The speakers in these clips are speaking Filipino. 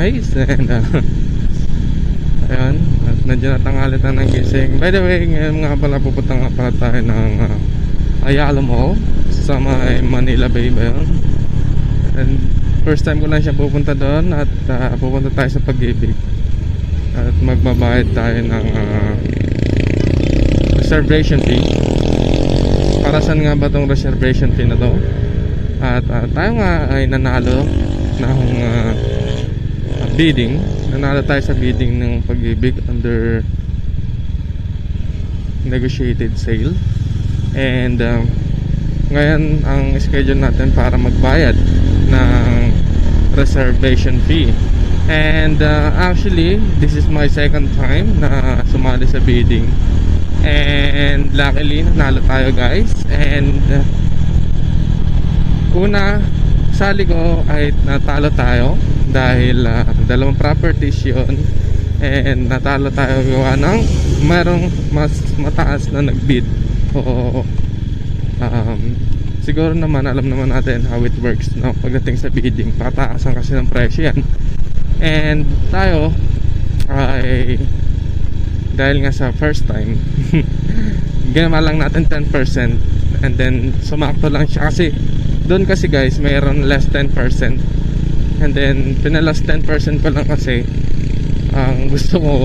guys. And ayan, at nandiyan na tanghali tayo ng gising. By the way, ngayon nga pala pupunta nga pala tayo ng Ayala Mall sa may Manila Bay ba yun? And first time ko lang siya pupunta doon. At pupunta tayo sa Pag-ibig. At magbabayad tayo ng reservation fee. Para saan nga ba tong reservation fee na to? At tayo nga ay nanalo ng bidding. Nanalo tayo sa bidding ng Pag-ibig under negotiated sale. And ngayon ang schedule natin para magbayad ng reservation fee. And actually this is my second time na sumali sa bidding. And luckily nanalo tayo guys. And una sali ko ay natalo tayo dahil dalawang properties yun. And natalo tayo gawa ng mayroong mas mataas na nagbid. O siguro naman alam naman natin how it works no? Pagdating sa bidding, pataasan kasi ng presyo yan. And tayo ay dahil nga sa first time ginawa lang natin 10%. And then sumakto lang siya kasi doon kasi guys mayroon less 10%. And then pinalas 10% ko lang kasi ang gusto ko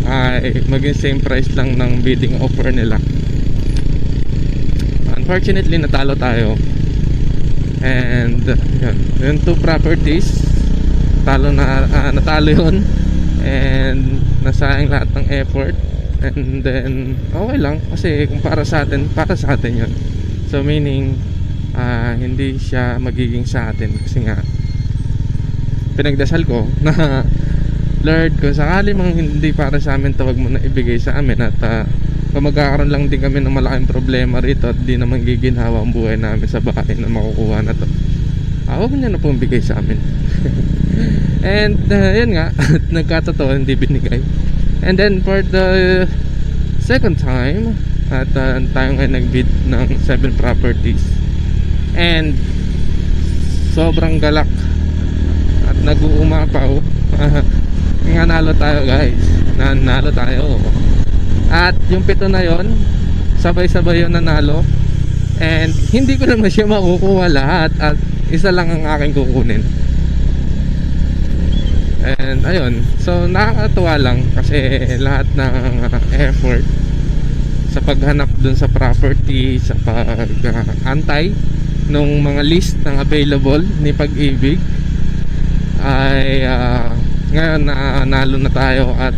ay maging same price lang ng bidding offer nila. Unfortunately natalo tayo. And yun two properties natalo yun. And nasayang lahat ng effort. And then okay lang kasi kung para sa atin yun. So meaning hindi siya magiging sa atin kasi nga pinagdasal ko na Lord, kung sakali mang hindi para sa amin, tawag mo na ibigay sa amin. At kung magkakaroon lang din kami ng malaking problema rito at di naman giginhawa ang buhay namin sa bahay na makukuha na to, huwag niya na pong bigay sa amin. And yun nga, nagkatotoo, hindi binigay. And then for the second time at tayo ngayon nagbid ng 7 properties. And sobrang galak at nag-uumapaw. Nanalo tayo guys. Nanalo tayo. At yung 7 na yon, sabay-sabay yun nanalo. And hindi ko naman siya makukuha lahat. At isa lang ang aking kukunin. And ayun, so nakakatuwa lang kasi lahat ng effort sa paghanap dun sa property, sa pag-antay nung mga list ng available ni Pag-ibig ay ngayon nanalo na tayo. At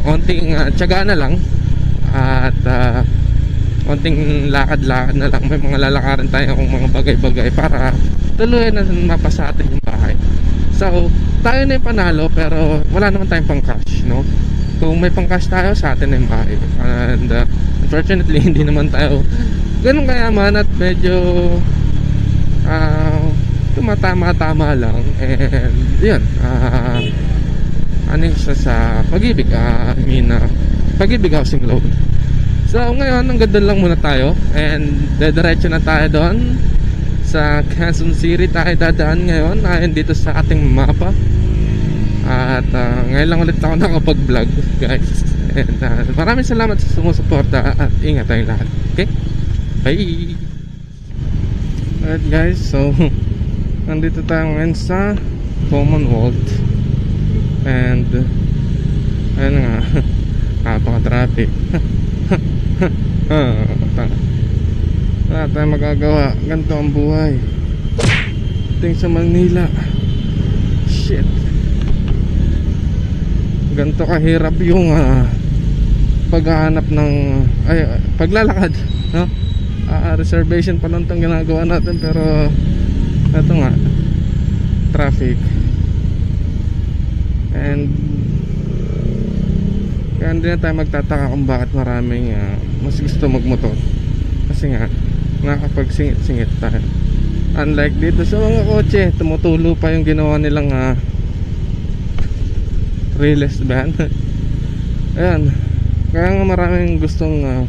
konting tiyaga na lang at konting lakad-lakad na lang. May mga lalakarin tayo kung mga bagay-bagay para tuloy na mapasa atin yung bahay. So tayo na yung panalo pero wala naman tayong pang cash, no? Kung may pang cash tayo, sa atin na yung bahay. And unfortunately hindi naman tayo ganun kayaman at medyo tumatama-tama lang. And yun, ano yung sa Pag-ibig, Pag-ibig housing loan. So ngayon hanggang doon lang muna tayo. And dediretso na tayo doon sa Quezon City. Tayo dadaan ngayon ayon dito sa ating mapa. At ngayon lang ulit ako nakapag-vlog guys. And maraming salamat sa sumusuporta. At ingat tayong lahat. Okay? Bye! Alright guys, so nandito tayo ngayon sa Commonwealth. And ayun nga, napaka-traffic. Wala tayong magagawa. Ganito ang buhay ting sa Manila. Shit, ganito kahirap yung paghahanap ng paglalakad, no? Reservation pa lang itong ginagawa natin. Pero ito nga, traffic. And kaya hindi na tayo magtataka kung bakit maraming mas gusto magmotor. Kasi nga nakakapagsingit-singit tayo. Unlike dito sa mga kotse, tumutulo pa yung ginawa nilang railless ban. Ayan, kaya nga maraming gustong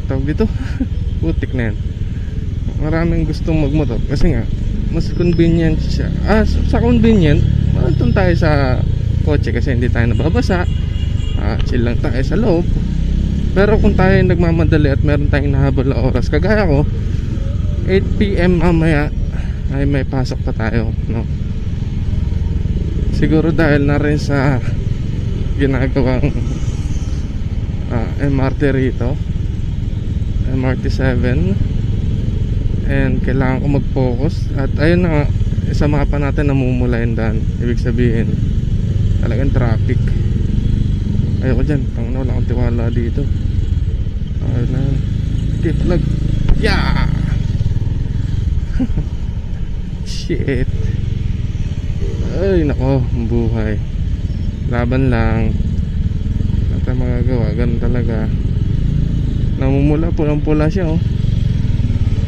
tawag dito putik na yan. maraming gustong magmotor kasi nga mas convenient siya. Sa convenient, doon tayo sa kotse kasi hindi tayo nababasa. Chill lang tayo sa loob. Pero kung tayo nagmamadali at meron tayong nahabol na oras, kagaya ko, 8 PM mamaya ay may pasok pa tayo, no? Siguro dahil na rin sa ginagawang MRT rito, MRT 7, and kailangan ko mag-focus. At ayun na nga, sa mapa natin namumula yung daan. Ibig sabihin talagang traffic. Ayoko dyan, tangina, wala akong tiwala dito. Ayun na, okay, vlog. Yeah! Shit. Ay nako, ang buhay. Laban lang. At ang magagawa, ganun talaga. Namumula, pulang-pula siya, oh.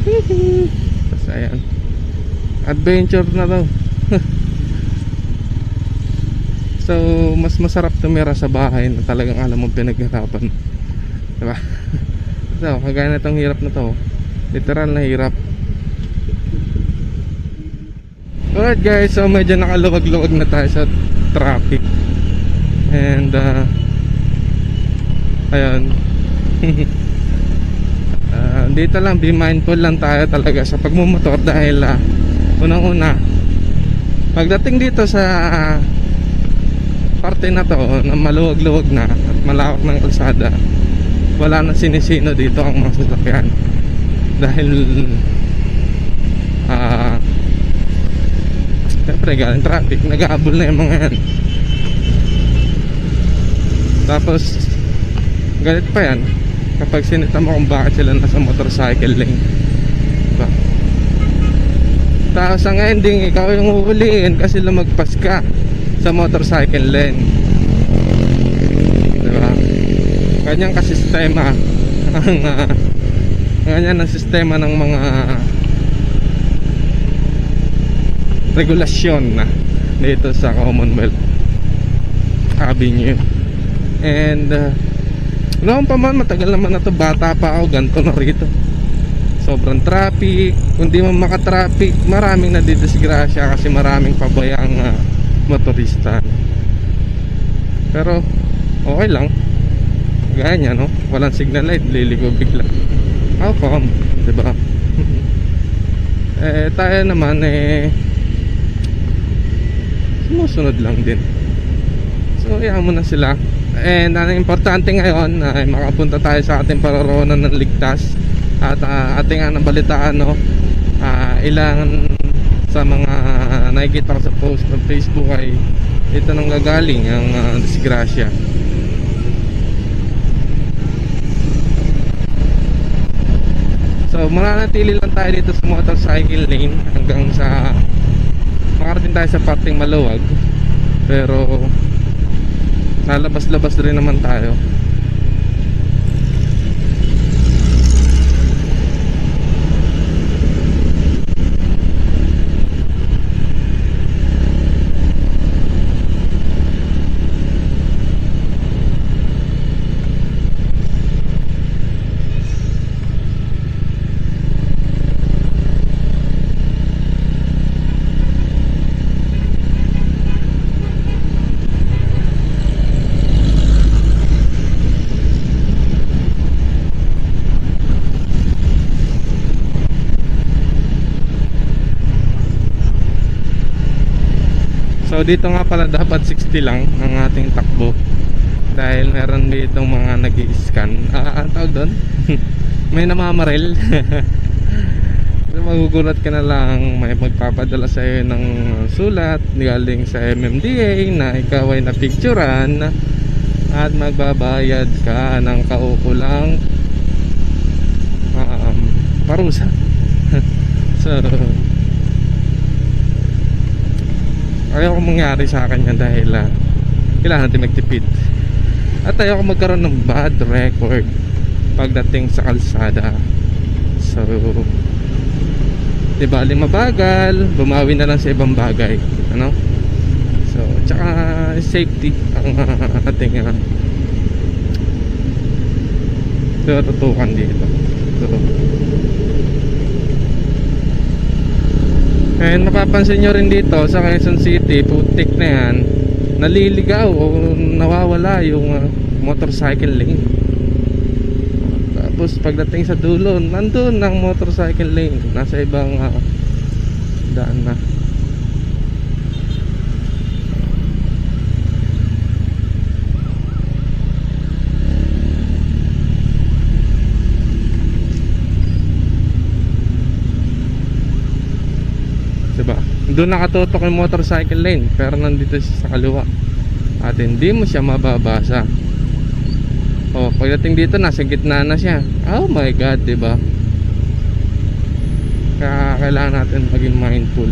Tapos ayan, adventure na to. So mas masarap tumira sa bahay na talagang alam mo pinaghirapan, diba? So kagaya na itong hirap na to, literal na hirap. Alright guys, so medyo nakaluwag-luwag na tayo sa traffic. And ayun. Dito lang, be mindful lang tayo talaga sa pagmumotor. Dahil unang-una, pagdating dito sa parte na to na maluwag-luwag na at malawak ng kalsada, wala na sinisino dito ang mga sasakyan. Dahil siyempre galing traffic, nag-aabol na yung mga yan. Tapos galit pa yan kapag sinita mo kung bakit sila nasa motorcycle lane, diba? Tapos ang ending, ikaw yung huhulihin kasi lumagpas ka sa motorcycle lane, diba? Ganyan ka sistema ang ganyan ang sistema ng mga regulasyon na dito sa Commonwealth Avenue. And noon pa man, matagal naman na to, bata pa ako, ganito na rito. Sobrang traffic. Kung di man makatraffic, maraming nadidisgrasya kasi maraming pabayang motorista. Pero okay lang. Gaya niya, no? Walang signal light, liligo bigla. How come? Diba? Tayo naman sumusunod lang din. So iyan mo na sila. And ang importante ngayon ay makapunta tayo sa ating paroroonan ng ligtas. At ating nabalitaan, no, ilang sa mga nakikita ko sa post ng Facebook ay ito nang gagaling ang disgrasya. So mananatili lang tayo dito sa motorcycle lane hanggang sa makarating tayo sa parting maluwag. Pero lalabas-labas rin naman tayo. So dito nga pala dapat 60 lang ang ating takbo. Dahil meron ditong mga nag-i-scan. Ang tawag doon? May namamaril. So magugulat ka na lang, may magpapadala sa iyo ng sulat galing sa MMDA na ikaw ay napicturan at magbabayad ka ng kaukulang parusa. So ayaw ko mangyari sa akin yan dahil kailangan natin magtipid. At ayaw ko magkaroon ng bad record pagdating sa kalsada. So diba, mabagal, bumawi na lang sa ibang bagay, ano? So tsaka safety ang ating tututukan dito. So And mapapansin nyo rin dito sa Quezon City, putik na yan, naliligaw o nawawala yung motorcycle lane. Tapos pagdating sa dulo, nandun ang motorcycle lane, nasa ibang daan na. Diba? Doon nakatutok yung motorcycle lane, pero nandito siya sa kaliwa at hindi mo siya mababasa. Oh, pagdating dito nasa gitna na siya. Oh my god, diba? Kaya kailangan natin maging mindful.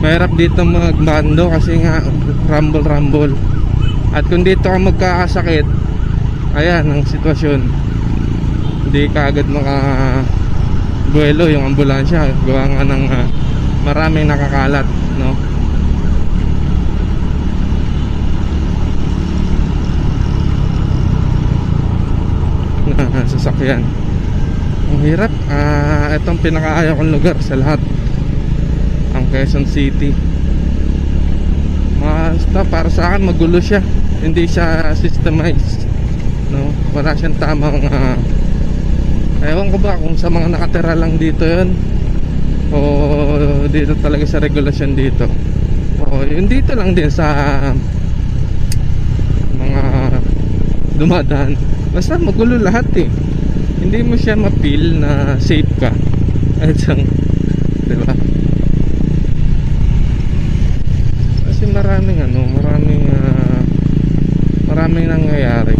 Mahirap dito magbando kasi nga rumble. At kung dito ka magkakasakit, ayan ang sitwasyon. Hindi ka agad makabuelo yung ambulansya. Gawa nga ng maraming nakakalat, no? Sasakyan. Ang hirap. Itong pinakaayaw kong lugar sa lahat, ang Quezon City. Basta para sa akin magulo siya, hindi siya systemized, no? Wala siyang tamang ewan ko ba kung sa mga nakatira lang dito yun o dito talaga sa regulasyon dito, o yun dito lang din sa mga dumadaan. Basta magulo lahat eh, hindi mo siya ma-feel na safe ka. At diba? Maraming nangyayari.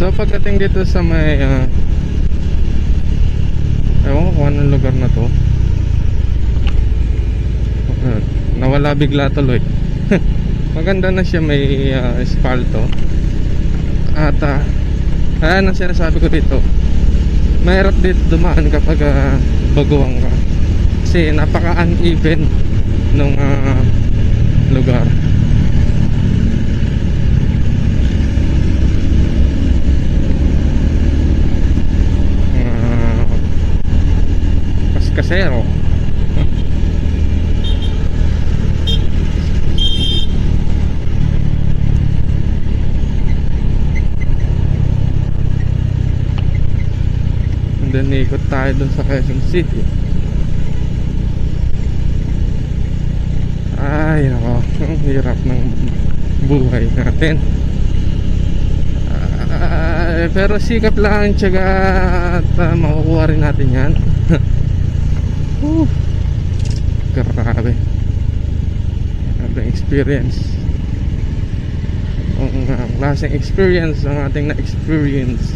So pagdating dito sa may ewan ko kung anong lugar na to. Nawala bigla tuloy. Maganda na siya, may espalto. At ayan ang sinasabi ko dito, mahirap dito dumaan kapag baguhan ka, kasi napaka uneven nung lugar. Kasero. And then ikot tayo dun sa Quezon City. Ay nako, ang hirap ng buhay natin. Pero sikap lang, tiyaga, at makukuha rin natin yan. Grabe. Grabe experience. Ang klaseng experience ang ating na-experience.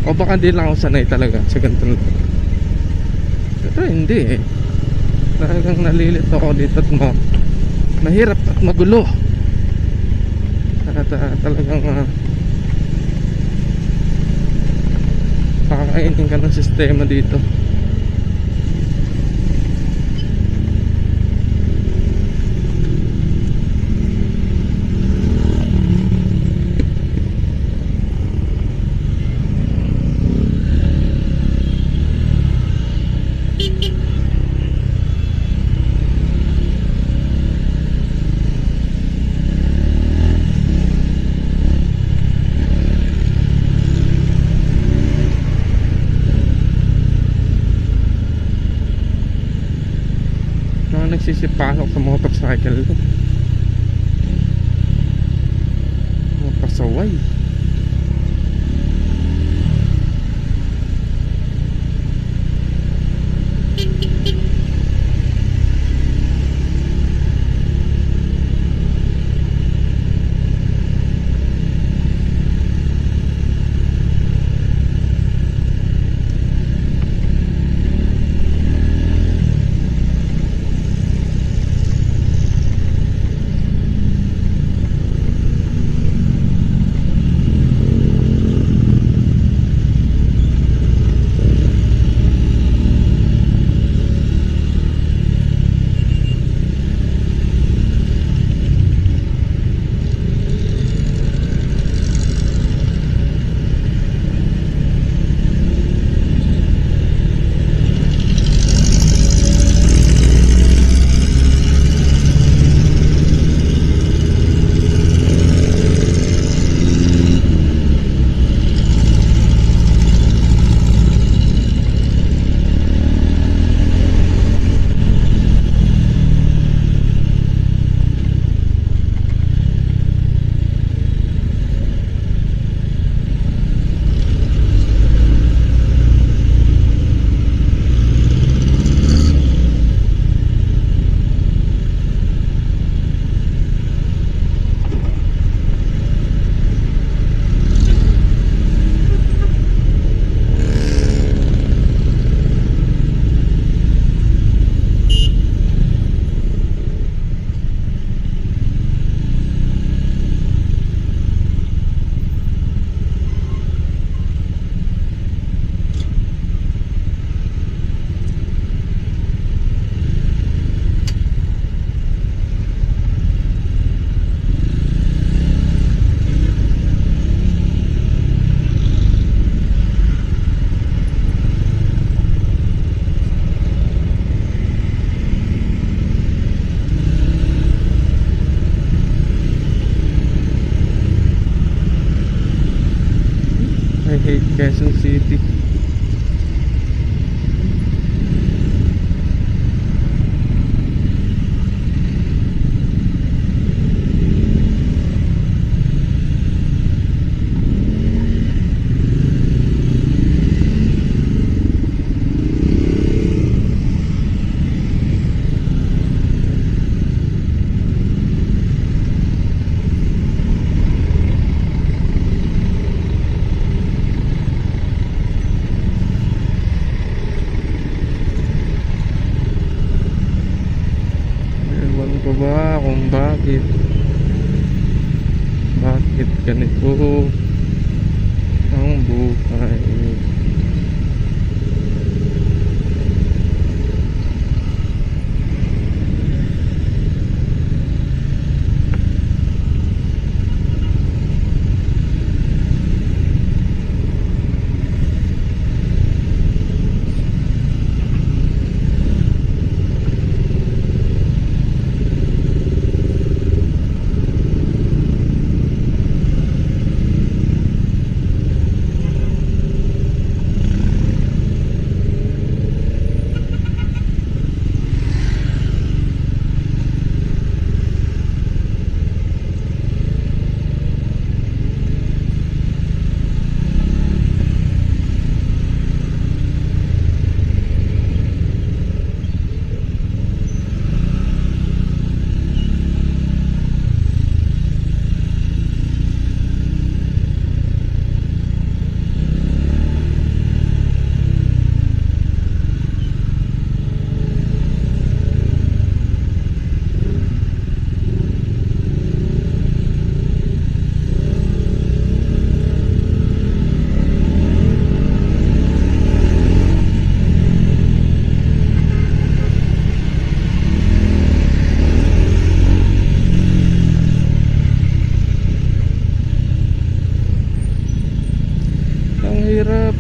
O baka di lang ako sanay talaga sa ganito. Pero hindi eh. Talagang nalilito ako dito at mahirap at magulo. At talagang pakakainin ka ng sistema dito. Nagsisipasok sa motorcycle, mga pasaway. hate Quezon City. ko ba kung bakit ganito ang buhay. Hirap.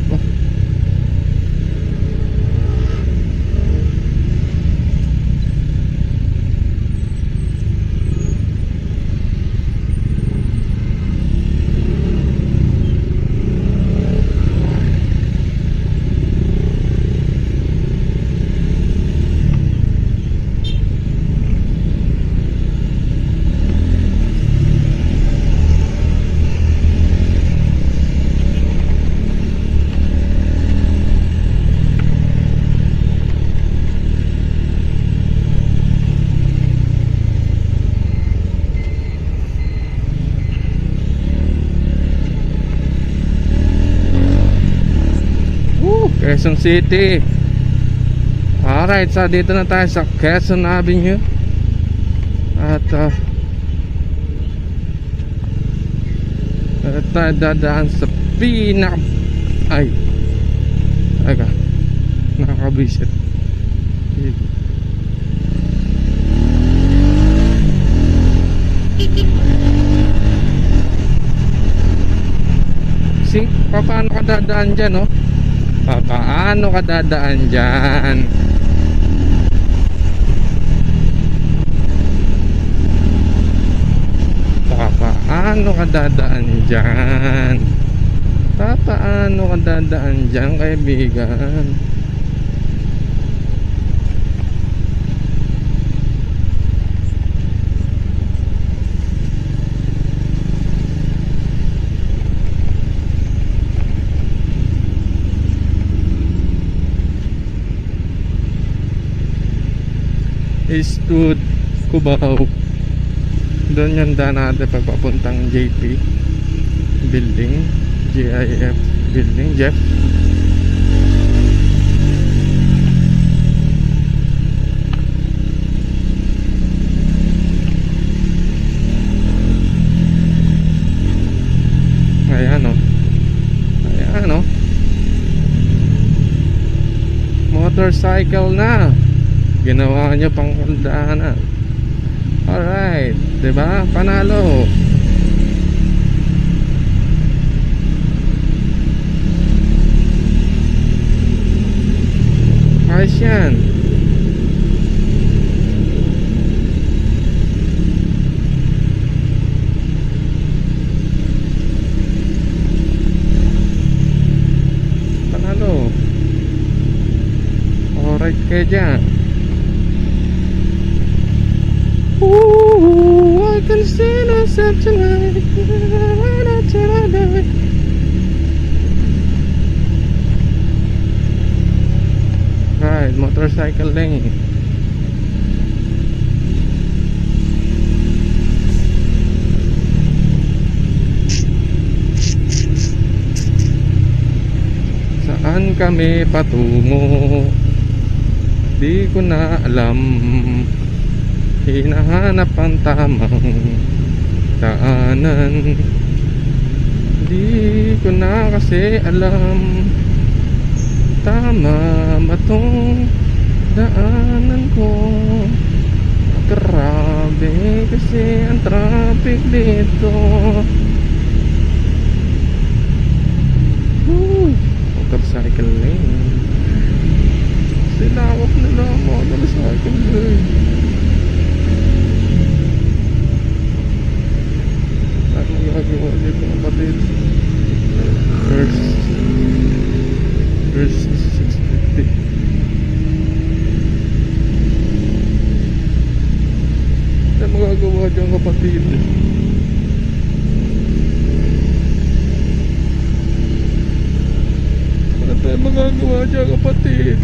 Quezon City. Alright, so dito na tayo sa Quezon Avenue. At tayo dadaan sa ay, teka, nakakabisit. See, paano ka dadaan dyan, no? Paano ka dadaan dyan? Paano ka dadaan dyan? Paano ka dadaan dyan, kaibigan? Istud Cubao. Doon yung daan natin pagpapuntang JP building, GIF building, Jeff. Ayan o. Ayan o. Motorcycle na. Ginawa nyo pang daanan. Alright, diba? Panalo. Ayos yan. Panalo. Alright kayo dyan. Ooh, I can see myself tonight. Right, motorcycle lane. Saan kami patungo? Di ko na alam. hinahanap ang tamang daanan. Di ko na kasi alam tama ba tong daanan ko. Grabe kasi ang traffic dito. Motorcycle lane. Sinawak nila ang motorcycle lane. Ano magagawa dito kapatid? First 650. Ano magagawa dyan kapatid? Ano tayo magagawa dyan kapatid?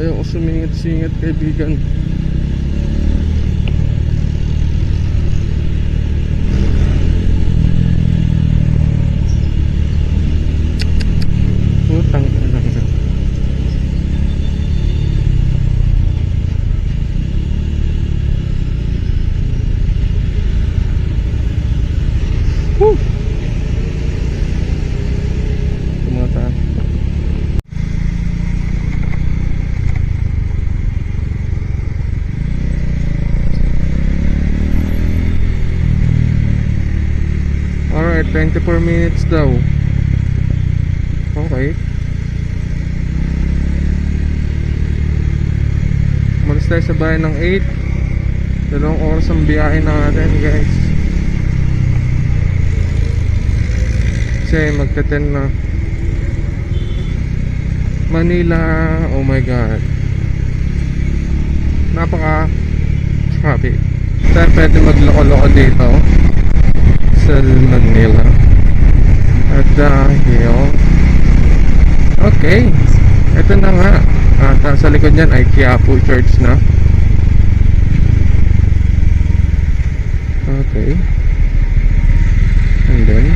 Ayaw ko sumingit-singit kaibigan. Putang ina na. Woo! Tumata. Alright, 24 minutes daw. Okay. Umalis tayo sa bayan ng 8. 2 oras ang biyahe natin guys. Kasi magte-10 na. Manila, oh my god. Napaka traffic. Tayo pwede magloko-loko dito sa Manila. At dahil okay, ito na nga. At sa likod niyan ay Quiapo Church na. Okay. And then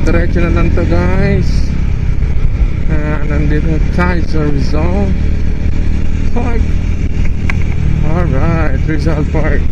diretso na lang to guys. Nandito tayo sa Rizal Park. Alright, Rizal Park.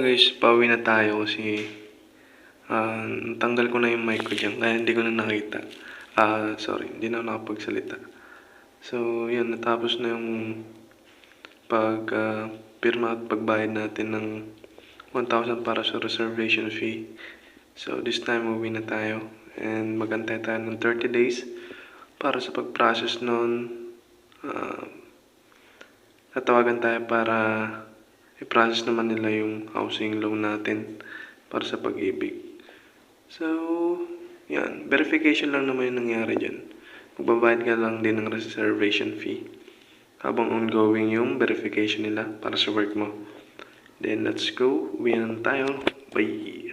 guys, pauwi na tayo kasi natanggal ko na yung mic ko dyan kaya hindi ko na nakita. Sorry, hindi na ako nakapagsalita. So, yan, natapos na yung pirma at pagbayad natin ng 1,000 para sa reservation fee. So, this time uwi na tayo and magantay tayo ng 30 days para sa pag-process nun. Tatawagan tayo para i-process naman nila yung housing loan natin para sa pag-ibig. So, yan. Verification lang naman yung nangyari dyan. Magbabayad ka lang din ng reservation fee habang ongoing yung verification nila para sa work mo. Then, let's go. Uwi na tayo. Bye!